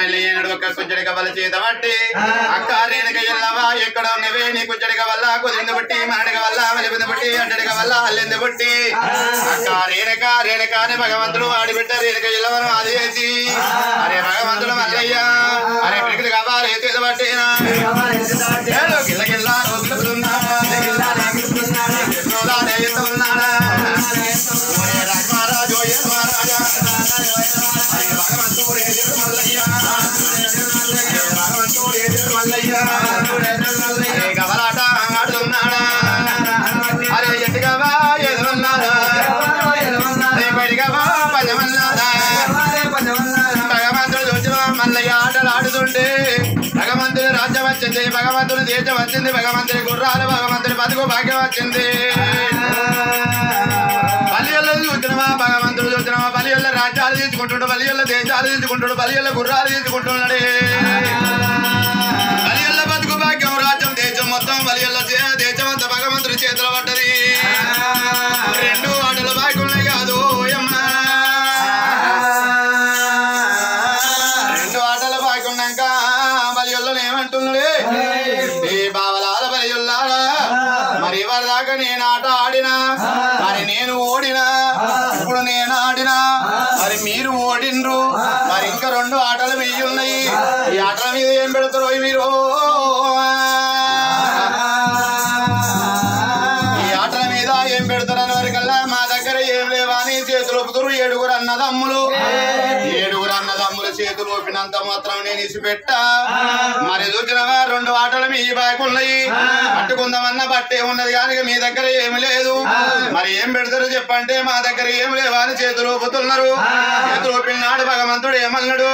మళ్ళీ ఏనాడు ఒక్క కుచ్చడి కవల చేత బట్టి అక్క రేణుక ఎల్లవా ఎక్కడ ఉన్నవే నీ కుచ్చడి కవల్ల కుదిరింది బట్టి మాడక వల్ల మలిపింది బట్టి అడ్డడిక వల్ల అల్లింది బట్టి అక్క రేణుక అని భగవంతుడు ఆడిబిడ్డ రేణుక ఎల్లవను ఆది చేసి అరే భగవంతుడు మల్లయ్య అరే పిడికి కావాలి చేత బట్టి గిల్ల రాజమహారాజు మహారాజా గవలాట ఆడుతున్నాడా అరే ఎట్టుగా ఎదురున్నాడా బయటగా పదమన్నాడా భగవంతుడు చూసిన మల్లయ్య ఆటలు ఆడుతుంటే భగవంతుని రాజ్యం వచ్చింది భగవంతుని దేశం వచ్చింది భగవంతుని గుర్రాలు భగవంతుని బతుకు భాగ్యం వచ్చింది బలియల్లో చూసినవా భగవంతుడు చూసినవా బలియల్ల రాజ్యాలు తీసుకుంటున్నాడు బలియల్ల దేశాలు తీసుకుంటున్నాడు బలియల్ల గుర్రాలు తీసుకుంటున్నాడే బలియల్ల బతుకు భాగ్యం రాజ్యం దేశం మొత్తం బలియల్ల దేశం అంతా భగవంతుడి చేతిలో పడ్డది రెండు ఆటలు బాగున్నాయి కాదు అమ్మా రెండు ఆటలు బాగున్నాక బలియల్లో ఏమంటున్నాడే ఈ బావలాల బలియల్లారా మరి ఎవరి దాకా నేను ఆట ఆడినా మరి నేను ఓడినా ఇప్పుడు నేను ఆడినా మరి మీరు ఓడిండ్రు మరి ఇంకా రెండు ఆటలు మిగి ఉన్నాయి ఈ ఆటల మీద ఏం పెడతారో మీరు ఈ ఆటల మీద ఏం పెడతారని వరకల్లా మా దగ్గర ఏం లేవా అని చేతులు ఒప్పుతారు ఏడుగురు అన్నదమ్ములు చేతులు ఒప్పినంత మాత్రం నేను ఇసిపెట్టా మరి చూసినవా రెండు ఆటలు మీ బాగున్నాయి పట్టుకుందామన్న బట్టే ఉన్నది కానీ మీ దగ్గర ఏమి లేదు మరి ఏం పెడతారు చెప్పంటే మా దగ్గర ఏమి లేవా అని చేతులు ఒప్పుతున్నారు చేతులు ఒప్పినాడు భగవంతుడు ఏమన్నాడు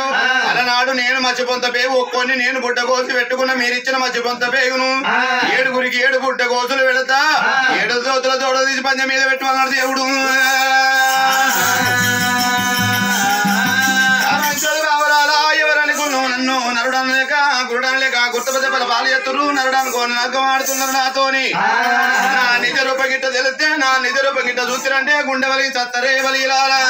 అలనాడు నేను మచ్చిపొంత పేగు ఒక్కొని నేను బుడ్డ కోసి పెట్టుకున్న మీరిచ్చిన మచ్చిపొంత పేగును ఏడుగురికి 7 బుడ్డ కోసులు పెడతా 7 దోతుల తోడ తీసి పంజ మీద పెట్టమన్నాడు దేవుడు నన్ను నరుడం లేక గురుడం లేక గుర్తుపల పాలు ఎత్తురు నరుడానికి నగ్గం ఆడుతున్నారు నాతోని నా నిజ రూపగిట్ట తెలిస్తే నా నిజ రూపగిట్ట చూసిరంటే గుండె వలిగి చత్తరే వలిలారా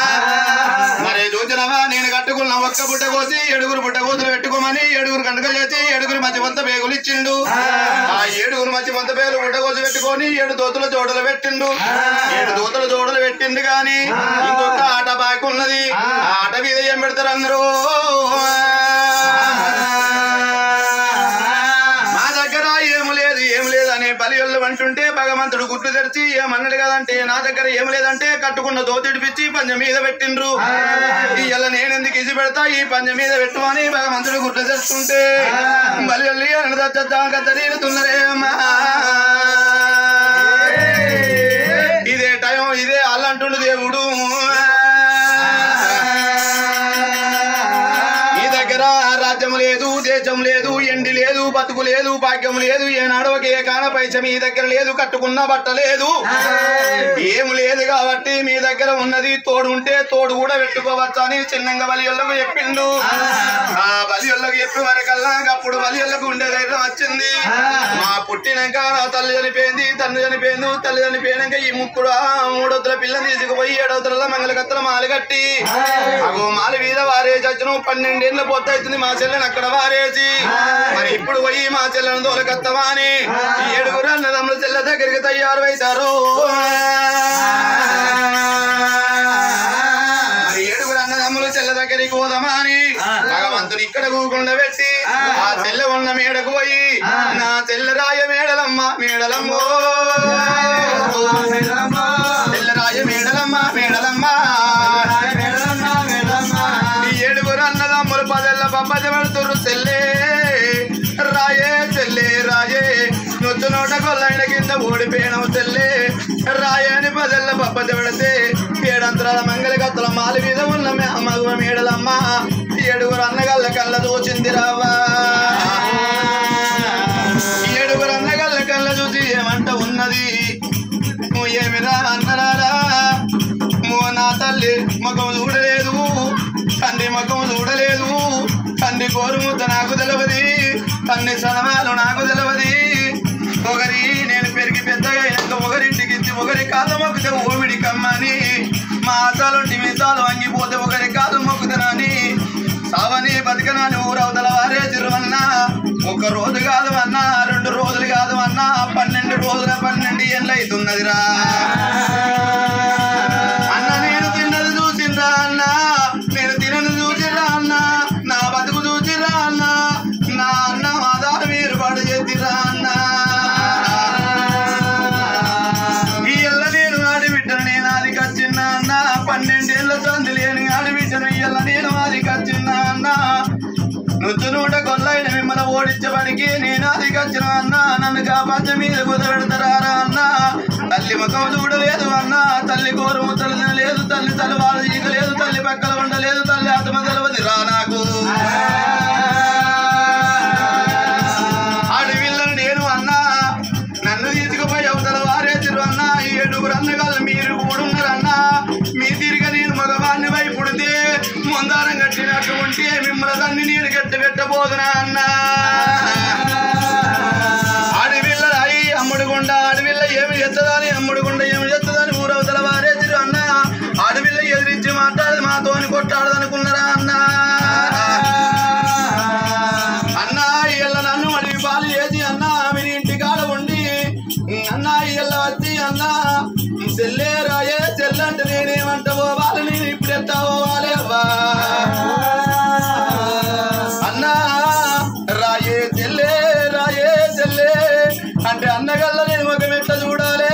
మరి చూసినవా నేను కట్టుకున్న ఒక్క బుట్ట కోసి 7 బుట్ట కోసులు పెట్టుకోమని 7 గంటలు చేసి 7 మధ్య పొంత పేగులు ఇచ్చిండు ఆ 7 మధ్య పొంత పేగులు బుట్ట కోసి పెట్టుకొని 7 దోతుల జోడలు పెట్టిండు 7 దోతుల జోడలు పెట్టిండు గాని ఇంకొక ఆట బాగున్నది ఆ ఆట మీద ఏం పెడతారు అందరూ మా దగ్గర ఏం లేదు అనే బలియొల్లు అంటుంటే భగవంతుడు గుడ్లు తెరిచి ఏమన్నాడు కదంటే నా దగ్గర ఏం లేదంటే కట్టుకున్న దోతిడిపిచ్చి పంజ మీద పెట్టిండ్రు ఇయ్యాల నేనెందుకు ఇసి పెడతా ఈ పంజ మీద పెట్టు అని భగవంతుడు గుడ్లు తెరుస్తుంటే బలియొల్లి తరీరుతున్నరే అమ్మా ఇదే టైం ఇదే అల్లంటుండు దేవుడు రాజ్యం లేదు దేశం లేదు ఎండి లేదు బతుకు లేదు భాగ్యం లేదు ఏనాడు ఒకే కాన పైస మీ దగ్గర లేదు కట్టుకున్న బట్ట లేదు ఏం లేదు కాబట్టి మీ దగ్గర ఉన్నది తోడు ఉంటే తోడు కూడా పెట్టుకోవచ్చు అని చిన్నంగా బలియొల్లకు చెప్పిండు ఆ బలియొల్లకు చెప్పి వరకల్లా అప్పుడు బలియొల్లకు ఉండే ధైర్యం వచ్చింది మా పుట్టినాక నా తల్లి చనిపోయింది తండ్రి చనిపోయింది తల్లి చనిపోయినాక ఈ ముక్కుడు 3 వద్దుల పిల్లని తీసుకుపోయి 7 వద్దుల మంగళకత్తల మాలు కట్టి అగో మాల మీద వారేసి వచ్చిన 12 ఏళ్ళ పొత్తు అవుతుంది మా చెల్లెని అక్కడ వారేసి మరి ఇప్పుడు పోయి మా చెల్లెను దోలకత్తమా అని 7 అన్నదమ్ముల చెల్లె దగ్గరికి తయారు అవుతారు 7 అన్నదమ్ములు చెల్లె దగ్గరికి పోదామా అని భగవంతుని ఇక్కడ కూకుండా పెట్టి ఆ చెల్లె ఉన్న మేడకు పోయి నా చెల్లె రాయ మేడలమ్మ మేడలమ్మో చెల్లెరాయ మేడలమ్మ మేడలమ్మ 7 అన్నదమ్ములు 10 ఏళ్ళ పబ్బది పడుతురు చెల్లె రాయే చెల్లె రాయే నొచ్చు నోట కొల్లైన కింద ఓడిపోయినావు చెల్లె రాయని 10 ఏళ్ళ పబ్బది పడితే 7 అంతరాల మంగళ కత్తల మాల మీద ఉన్న మగవ మేడలమ్మ 7 అన్నగల్ల కళ్ళ దోచింది రావా 7 అన్నగల్ల కళ్ళ చూసి ఏమంట ఉన్నది నువ్వు ఏమిరా అన్నరారా నా తల్లి ముఖం చూడలేదు తండ్రి ముఖం చూడలేదు తండ్రి కోరుముద్ద నాకు తెలియదు తండ్రి సలమాలు నాకు తెలియదు ఒకరి నేను పెరిగి పెద్దగా అయినాక ఒకరింటికి ఇచ్చి ఒకరి కాళ్ళు మొక్కుతే ఓమిడి కమ్మని మా ఆశాలుంటి మీసాలు వంగిపోతే ఒకరి కాళ్ళు మొక్కుతానని సావని బతికనాని ఊర ఒక్క రోజు కాదు అన్నా 2 రోజులు కాదు అన్నా 12 రోజుల 12 ఏళ్ళు అవుతున్నదిరా అన్న నేను తిన్నది చూసిండ్రా అన్నా నేను తినది చూసిరా అన్నా నా బతుకు చూసిరా అన్నా నా అన్న ఆధారం మీరు పాడు చేసిరా అన్నా ఈ ఎల్ల నేను ఆడిబిడ్డను నేను అది కచ్చిన అన్న 12 ఏళ్ళ సంది లేని ఆడిబిడ్డను ఈ ఎల్ల నేను అది కచ్చిన అన్న నువ్వు కొల్లైన మిమ్మల్ని ఓడించబడికి నేను అది కచ్చిన అన్న నన్ను కాపాచ మీద కుదబెడతారా అన్న తల్లి ముఖం చూడలేదు అన్న తల్లి కోరు ముద్దలు తినలేదు తల్లి తలవాళ్ళు ఈగలేదు తల్లి పక్కల ఉండలేదు తల్లి ఆత్మ తెలవది రా నాకు అడవిళ్ళను నేను అన్నా నన్ను తీసుకుపోయి అవతల వారేసిరు అన్న 7 అన్నగాళ్ళు మీరు కూడున్నారన్నా మీ తిరిగి నేను మగవాడిని వైపుడితే ముందారం కట్టినట్టు ఉంటే మిమ్మల్ని దాన్ని నేను గట్టి పెట్టబోదునా అన్నా అడవిళ్ళ అయి అమ్ముడుగుండ అడవిళ్ళ ఏమి చేస్తుందని అమ్ముడుగుండ ఏమి చేస్తుందని ఊరవతల వారేసిరు అన్న అడవిళ్ళ ఎదిరించి మాట్లాడదు మాతోని కొట్టాడదనుకున్నారా అన్నా అన్నా ఇళ్ళ నన్ను అడవి పాలు చేసి అన్నా మీరు ఇంటికాడ ఉండి అన్నా ఇళ్ళ వచ్చి అన్నా చెల్లే రాయే చెల్లంటే నేనేమంట పోవాలి నేను ఇప్పుడు ఎట్టా పోవాలి అవ్వా అన్నా రాయే చెల్లే అంటే అన్నగల్ల నేను ఒక మెట్ట చూడాలి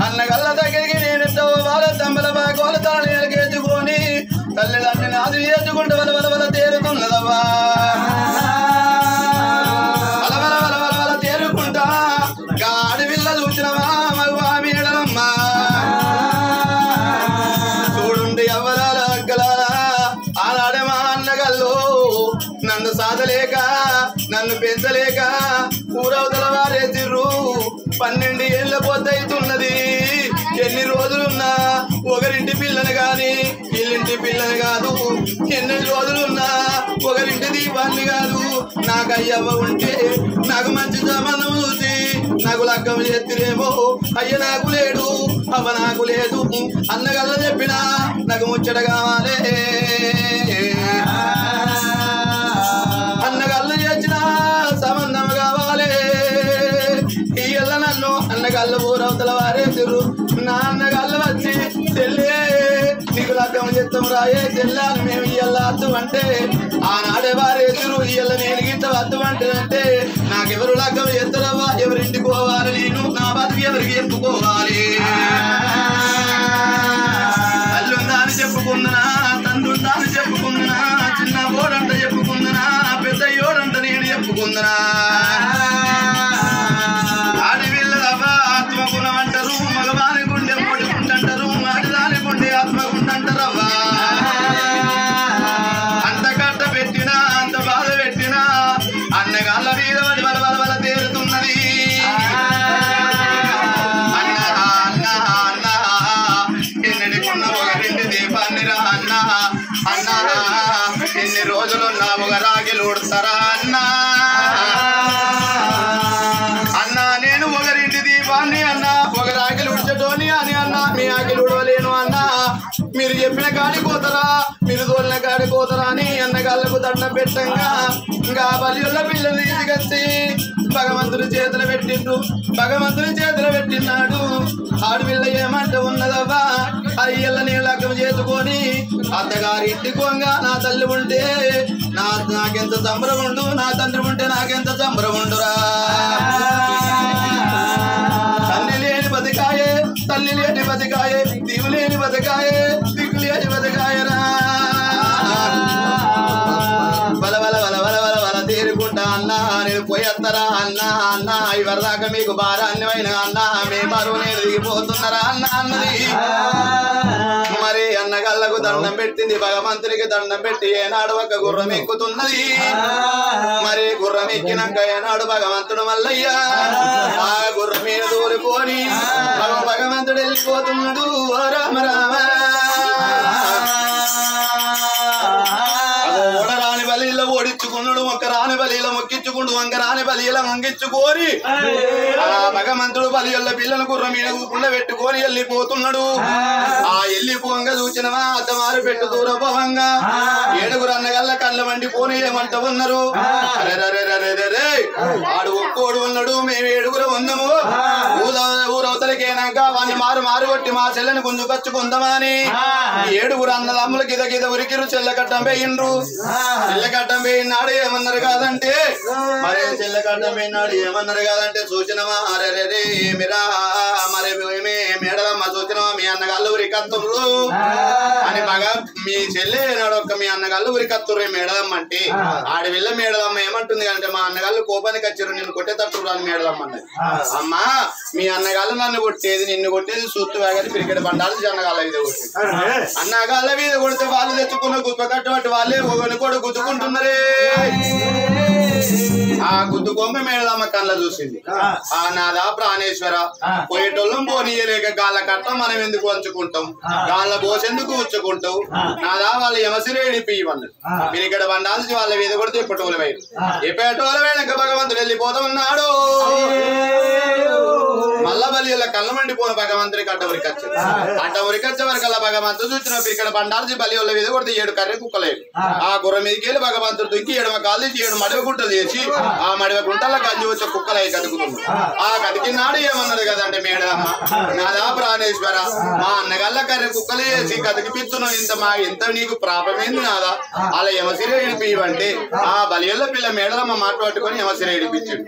అన్నగల్ల దగ్గరికి నేను ఎట్ట పోవాలి తమ్మల బాగోలు తల నేలకేసుకొని తల్లిదండ్రిని అది వేసుకుంటే వల తేరుతున్నదవ్వా వల తేరుకుంటా అడవిల్ల చూసినవా మగవా మీడలమ్మా చూడుండి అవ్వలాల అక్కలాల ఆనాడే మా అన్నగల్లో నన్ను సాధలేక నన్ను పెంచలేక ఊరవతల వారేసిర్రు 12 ఏళ్ళ పొద్దవుతున్నది ఎన్ని రోజులున్నా ఒకరింటి పిల్లని గాని ఇల్లింటి పిల్లని కాదు ఎన్ని రోజులున్నా ఒకరింటి దీపాన్ని కాదు నాకు అయ్యవ్వ ఉంటే నాకు మంచి సంబంధం చూసి నాకు లగ్గం చేతిరేమో అయ్య నాకు లేడు అవ్వ నాకు లేదు అన్నగల్ల చెప్పినా నాకు ముచ్చట కావాలి అన్నగల్ల చేసిన సంబంధం కావాలి ఇయ్యల్ల నన్ను అన్నగల్ల ఊరవతల వారేసిర్రు నా అన్నగల్ల వచ్చి చెల్లే నీకు లగ్గం చేస్తాం రాయే చెల్లాను మేము ఇయ్యల్ల అద్దు అంటే ఆనాడే వారేసిరు ఇయ్యల్ల నేను గిట్ట వద్దు అంటే నాకెవరు లగ్గం చేస్తారవ్వా ఎవరింటికి పోవాలి నేను నా బతుకు ఎవరికి చెప్పుకోవాలి తల్లుందా అని చెప్పుకుందునా తండ్రుందా అని చెప్పుకుందునా చిన్న ఓడంట చెప్పుకుందునా పెద్దయ్యోడంట నేను చెప్పుకుందునా ఆడవిల్లదవ్వా ఆత్మగుణం అంటారు మగవాని గుండె మూడుకుంటారు ఆడదాని గుండె ఆత్మగుంటారవ్వా అంత కట్ట పెట్టినా అంత బాధ పెట్టినా అన్నగాళ్ళ మీద వల తేరుతున్నది అన్న ఎన్నడికున్న ఒకరింటి దీపాన్ని రా అన్న ఎన్ని రోజులున్నా ఒక రాగిలు ఉడతారా అన్నా నేను ఒకరింటి దీపాన్ని అన్నా ఒక రాగిలు ఉడ్చటోని అని అన్నా మీ ఆకిలు ఉడవలేను అన్నా మీరు చెప్పిన కాడి పోతారా మీరు తోలిన కాడి పోతారా అని అన్నగాళ్ళకు దండం పెట్టంగా ఇంకా బలియుల పిల్లలు తీసుకొచ్చి భగవంతుడి చేతులు పెట్టిండు భగవంతుడి చేతులు పెట్టినాడు ఆడపిల్ల ఏమంట ఉన్నదవ్వా అయ్యల్ల నేను లగ్గం చేసుకొని అత్తగారి ఇంటికి పోంగా నా తల్లి ఉంటే నాకెంత సంబరం ఉండు నా తండ్రి ఉంటే నాకెంత సంబరం ఉండురా తల్లి లేని బతికాయే తల్లి లేని బతికాయే దివు లేని బతికాయే దిక్కు లేని బతికాయరా బల బల బల బల బల బల తేరుకుంటా అన్నా నేను పోయేస్తారా అన్నా ఇవరిదాకా మీకు భారాన్యమైన అన్నా మీ బరువు నేను దిగిపోతున్నారా అన్నది మరి అన్నగల్లకు దండం పెట్టింది భగవంతునికి దండం పెట్టి ఏనాడు ఒక గుర్రం ఎక్కుతున్నది మరి గుర్రం ఎక్కినాక ఏనాడు భగవంతుడు మల్లయ్య ఆ గుర్రం మీద దూరుకొని భగవంతుడు వెళ్ళిపోతున్నాడు రామ రామ ఓడరాని బలిలో ఓడించుకున్నాడు ఒక రాని బలిలో మొక్కించుకుంటూ వంక రాని బలిలో మొంగిచ్చుకొని ఆ భగవంతుడు బలియల్ల పిల్లలు గుర్రం మీద ఊపుండ పెట్టుకొని వెళ్ళిపోతున్నాడు ఆ వెళ్ళిపోంగా చూసినవా అత్తమారు పెట్టు దూరపోవంగా 7 అన్నగల్ల కళ్ళ మండిపోని ఏమంట ఉన్నారు ఆడు ఒక్కోడు ఉన్నాడు మేము ఏడుగురు ఉన్నాము ఊరవతలకేనాక వాడిని మారు కొట్టి మా చెల్లెని గుంజుకొచ్చుకుందామని ఏడుగురు అన్నదమ్ములు గిద గిద ఉరికిరు చెల్లకట్టం వేయిండ్రు చెల్లకట్టం వేయినాడు ఏమన్నారు కాదంటే మరి చెల్లకట్టం వేయినాడు ఏమన్నారు కాదంటే సూచనమా అరే ఏమిరా మరి మేడలమ్మ సూచనమా మీ అన్నగాళ్ళు ఉరికత్తురు అని బాగా మీ చెల్లె నాడు ఒక్క మీ అన్నగాళ్ళు ఉరికత్తురు మేడలమ్మ అంటే ఆడి వెళ్ళ మేడలమ్మ ఏమంటుంది అంటే మా అన్నగాళ్ళు కోపానికి వచ్చారు నిన్ను కొట్టేటట్టు అని మేడలమ్మ అన్నది అమ్మా మీ అన్నగాళ్ళు నన్ను కొట్టేది నిన్ను కొట్టేది సూత్తు వేగని పిరికెడ బండాలి అన్నగాళ్ళ మీద కొట్టేది అన్నగాళ్ళ మీద కొడితే వాళ్ళు తెచ్చుకున్న గుప్ప కట్టబట్టి వాళ్ళే ఒకరిని కూడా గుద్దుకుంటున్నారే ఆ గుద్దుకొమ్మ మేడలమ్మ కళ్ళ చూసింది ఆ నాదా ప్రాణేశ్వర పోయేటోళ్ళం పోనీయలేక గాళ్ళ కట్ట మనం ఎందుకు వంచుకుంటాం గాళ్ళ పోసెందుకు ఉంచుకుంటావు నాదా వాళ్ళ యమసిరేడి పియ్యమన్నాడు మీరు ఇక్కడ బండాల్సి వాళ్ళ మీద కూడా తిప్పటోలు వేరు ఎప్పేటోల వేయక భగవంతుడు వెళ్ళిపోతా ఉన్నాడు మల్ల బలిల కళ్ళ మండిపోయిన భగవంతుడికి అడ్డ ఉరికొచ్చాడు అడ్డ ఉరికొచ్చే వరకల్లా భగవంతుడు చూసినప్పుడు ఇక్కడ బండాల్సి బలి వాళ్ళ మీద కొడితే 7 కర్రె కుక్కలేదు ఆ గుర్ర మీదకి వెళ్ళి భగవంతుడు దుంకి 7 కాళ్ళు 7 మడివ గుంటలు చేసి ఆ మడివ గుంటల్లో గంజి వచ్చే కుక్కలై కదుకుతుంది ఆ కదికినాడు ఏమన్నది కదంటే మేడమ్మ నాదా ప్రాణేశ్వర మా అన్నగల్ల కర్రె కుక్కలు చేసి కదికిపిస్తున్నావు ఇంత నీకు ప్రాపమేంది నాదా అలా యమసిర ఇడిపివంటే ఆ బలియల్ల పిల్ల మేడలమ్మ మాట పట్టుకొని యమసిర ఇడిపించాడు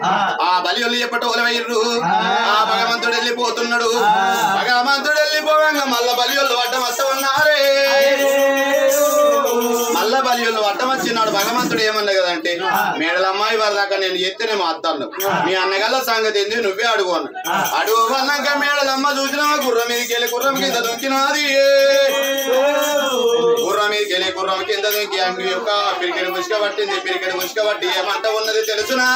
ఆ బలియల్లు చెప్పట ఒలవయ్యరు ఆ భగవంతుడు వెళ్ళిపోతున్నాడు భగవంతుడు వెళ్ళిపోగా మల్ల బలియల్లు అడ్డం వస్తా ఉన్నారే మల్ల బలియల్లు అడ్డం వచ్చినాడు భగవంతుడు ఏమన్నా కదంటే మేడలమ్మాయి వారి దాకా నేను చెప్తేనే మా అత్తాను మీ అన్నగల్ల సంగతి ఏంది నువ్వే అడుగు అన్నాడు అడుగు అన్నాక మేడలమ్మ చూసినా గుర్రం మీదకి వెళ్ళి గుర్రం కింద దొంకినాది గుర్రం మీదకి వెళ్ళి గుర్రం కింద దొంకి అంగి యొక్క పిరికెడు ముసుక పట్టింది పిరికెడు ముసుక పట్టి ఏమంట ఉన్నది తెలుసునా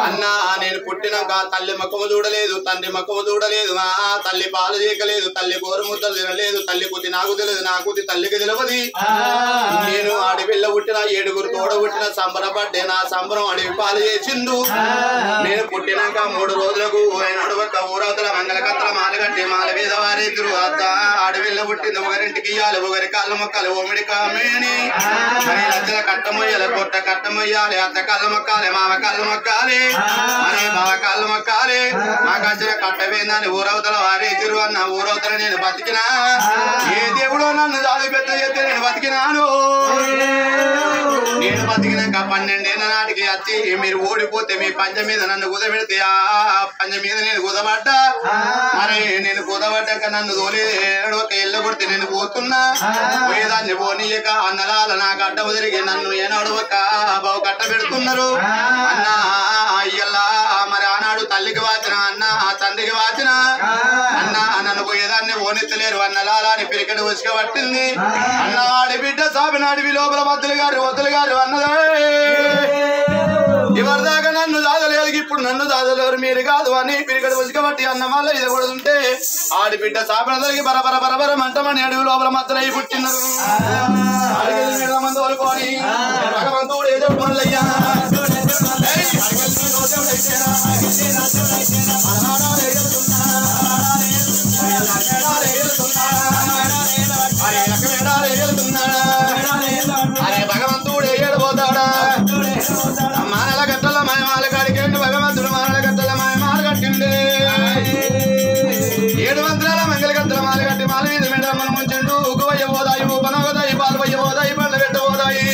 అన్నా నేను పుట్టినాక తల్లి ముఖము చూడలేదు తండ్రి ముఖము చూడలేదు మా తల్లి పాలు చేయకలేదు తల్లి గోరు ముద్దలు తినలేదు తల్లి కుతి నాకు తెలియదు నా కుతి తల్లికి తెలియదు నేను అడవిలో పుట్టిన 7గురు తోడ పుట్టిన సంబరపడ్డే నా సంబరం అడవి పాలు చేసిండు నేను పుట్టినాక 3 రోజులకు నడువక ఊరవతల మంగళకత్తల మాలగట్టి మాల మీద వారేతురు అత్త అడవిలో పుట్టింది ఒకరింటికి ఇయ్యాలి ఒకరి కాళ్ళు మొక్కలు ఓమిడి కామేని లచ్చల కట్టమొయ్యాలి కొట్ట కట్టమొయ్యాలి అత్త కళ్ళు మొక్కాలి మామ కళ్ళు మొక్కాలి అనే బావ కళ్ళు మొక్కాలి మాకు వచ్చిన కట్టవేందని ఊరవతల వారేతురు అన్న ఊరవతల నేను బతికినా ఏ దేవుడో నన్ను దాది పెద్ద చెప్తే నేను బతికినాను నేను బతికినాక 12 ఏళ్ళ నాటికి వచ్చి మీరు ఓడిపోతే మీ పంచ మీద నన్ను కుదబెడితే ఆ పంచ మీద నేను కుదబడ్డా మరి నేను కుదబడ్డాక నన్ను తోలి ఒక ఎల్ల కొడితే నేను పోతున్నా పోయేదాన్ని పోనీయక అన్నలాల నాకు అడ్డము తిరిగి నన్ను ఏనాడు ఒక బావు కట్ట పెడుతున్నారు అన్న అయ్యల్లా మరి ఆనాడు తల్లికి వాచిన అన్న తండ్రికి వాచిన అన్న నన్ను పోయేదాన్ని ఓనెత్తలేరు అన్నలాల అని పిరికెడు ఉసుక పట్టింది అన్న ఆడి బిడ్డ సాబినాడివి లోపల వద్దులు గారు అన్నదే ఎవరిదాకా నన్ను దాదలేదు ఇప్పుడు నన్ను దాదలేరు మీరు కాదు అని పిరికడు ఉసుక పట్టి అన్న వల్ల ఇది కూడా ఉంటే ఆడి బిడ్డ సాబినదరికి బరబర మంటమని అడవి లోపల మద్దలై పుట్టినారు తోలుకొని భగవంతుడు ఏదో మల్లయ్యా అరే భగవంతుడు ఏడబోతాడా మానల గట్టల మాయమాల కాడికేంటి భగవంతుడు మానల గట్టల మాయమాల కట్టిండే 700 మంగళ గట్టల మాల కట్టి మాల మీద మేడమ్మల ముంచెండు ఉగువయ్య పోదాయి ఊపనోదాయి పాలు వయ్య పోదాయి పండ్ల పెట్ట పోదాయి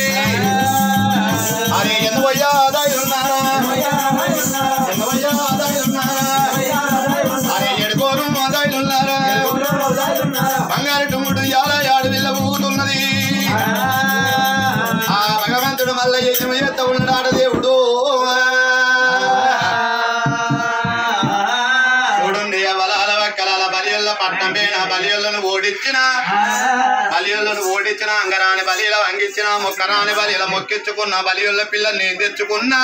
అరే ఎన్నవయ్యా ఆదాయి ఉన్నారా ఎన్నవయ్యా ఆదాయి ఉన్నారా అరే 7 కోరు ఆదాయిలు ఉన్నారా బంగారు టుమ్ముడు యాడు విల్ల ఊగుతున్నది ఆ భగవంతుడు మళ్ళీ ఎత్త ఉన్నాడు దేవుడు చూడండి బలాల వక్కలాల బలియల్ల పట్టం పేన బలియల్లను ఓడించిన అంగరాని బలిల వంగించిన మొక్కరాని బలిల మొక్కించుకున్న బలియల్ల పిల్లని నేను తెచ్చుకున్నా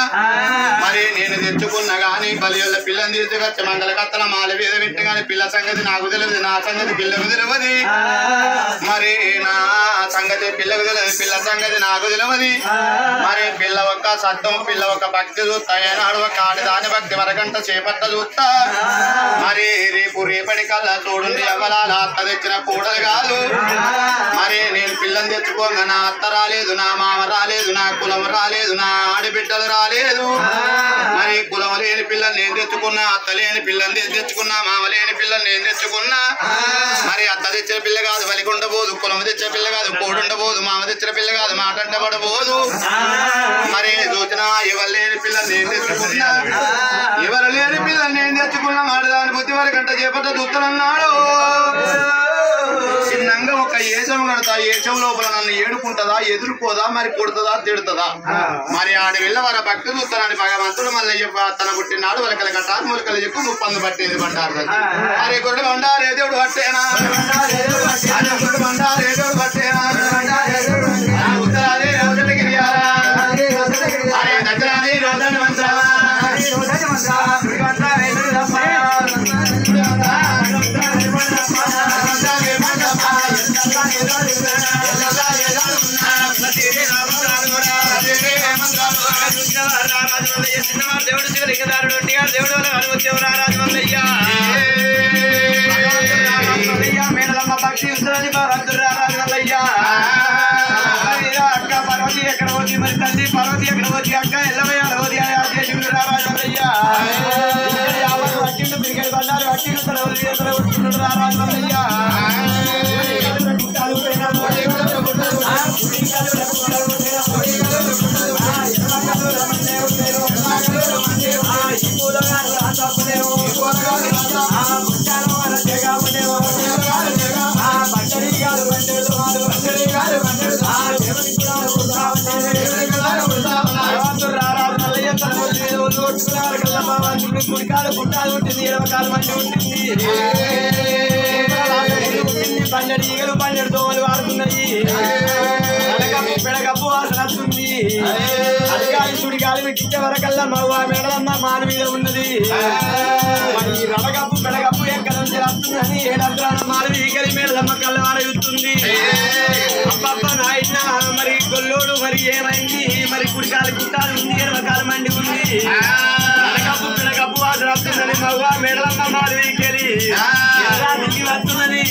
మరి నేను తెచ్చుకున్నా గాని బలియల్ల పిల్లని తీసుకొచ్చి మంగళ కత్తల మాల మీద పెట్టి గాని పిల్ల సంగతి నాకు తెలియదు నా సంగతి పిల్లకు తెలియదు మరి నా సంగతి పిల్లకు తెలియదు పిల్ల సంగతి నాకు తెలియదు మరి పిల్ల ఒక్క సత్తం పిల్ల ఒక భక్తి చూస్తా ఏనాడు ఒక ఆడిదాని భక్తి వరగంట చేపట్ట చూస్తా మరి రేపటి కల్లా చూడండి ఎవరాల అత్త తెచ్చిన కూడలు కాదు మరి నేను పిల్లని తెచ్చుకోగా నా అత్త రాలేదు, నా మామ రాలేదు, నా కులం రాలేదు, నా ఆడబిడ్డలు రాలేదు. మరి కులం లేని పిల్లలు నేను తెచ్చుకున్నా, అత్త లేని పిల్లని తెచ్చుకున్నా, మామ లేని పిల్లని నేను తెచ్చుకున్నా. మరి అత్త తెచ్చిన పిల్ల కాదు వలికి ఉండబోదు, కులం తెచ్చిన పిల్ల కాదు కోడు ఉండబోదు, మామ తెచ్చిన పిల్ల కాదు మాట అంటబడబోదు. మరి చూసినా ఎవరు లేని పిల్లలు నేను తెచ్చుకున్నా, ఎవరు లేని పిల్లని నేను తెచ్చుకున్నా. మాట దాని బుద్ధి వరకు గంట చేపట్ట చూస్తానన్నాడు. చిన్నంగా ఒక ఏషం కడతా, ఏషం లోపల నన్ను ఏడుకుంటదా, ఎదుర్కోదా, మరి కొడుతుందా, తిడుతుందా. మరి ఆడి వెళ్ళ వారి భక్తి చూస్తానని భగవంతుడు మళ్ళీ తన పుట్టినాడు వలకల కట్టారు మూలికలు చెప్పు ముప్పందు పట్టేది పడ్డారు. అరే గొడ్డు బండారే దేవుడు పట్టేనా, గొడ్డు బండారే దేవుడు పట్టేనా, ఉత్తరాది రోజులకి అరే దక్షిణాది రోజులు మంత్రమా దేవుడు శివలింగదారుడు దేవుడు రాజమల్లయ్య మేడలమ్మ పక్షి ఉత్తరాది రాజమల్లయ్య అక్క పార్వతి ఎక్కడ పోతుంది, మరి తల్లి పార్వతి ఎక్కడ పోతుంది, అక్క ఎల్లమయ్య పోతుంది శివుడు రాజమల్లయ్య అట్టిండు పిరిగడి బండారు అట్టిండు రాజమల్లయ్య కుడికాలు గుట్టాలు ఉంటుంది, ఎడవకాలు మంచి ఉంటుంది. పన్నెడు ఈగలు 12 దోమలు వాడుతున్నాయి. పెడగప్పు వాసన వస్తుంది. అడిగాలి సుడిగాలి పెట్టించే వరకల్లా మగ మెడలమ్మ మాని మీద ఉన్నది. మరి రడగప్పు పెడగప్పు ఎక్కడ నుంచి వస్తుందని ఏడంత్రాల మానవి ఈగలి మేడలమ్మ కళ్ళ వాడుతుంది. అబ్బబ్బ నాయన మరి గొల్లోడు మరి ఏమైంది, మరి కుడికాలు గుట్టాలు ఉంది, ఎడవకాలు మండి ఉంది. రడగప్పు పెడగప్పు వాసన వస్తుందని మగ మేడలమ్మ మానవికెళ్ళి వస్తుందని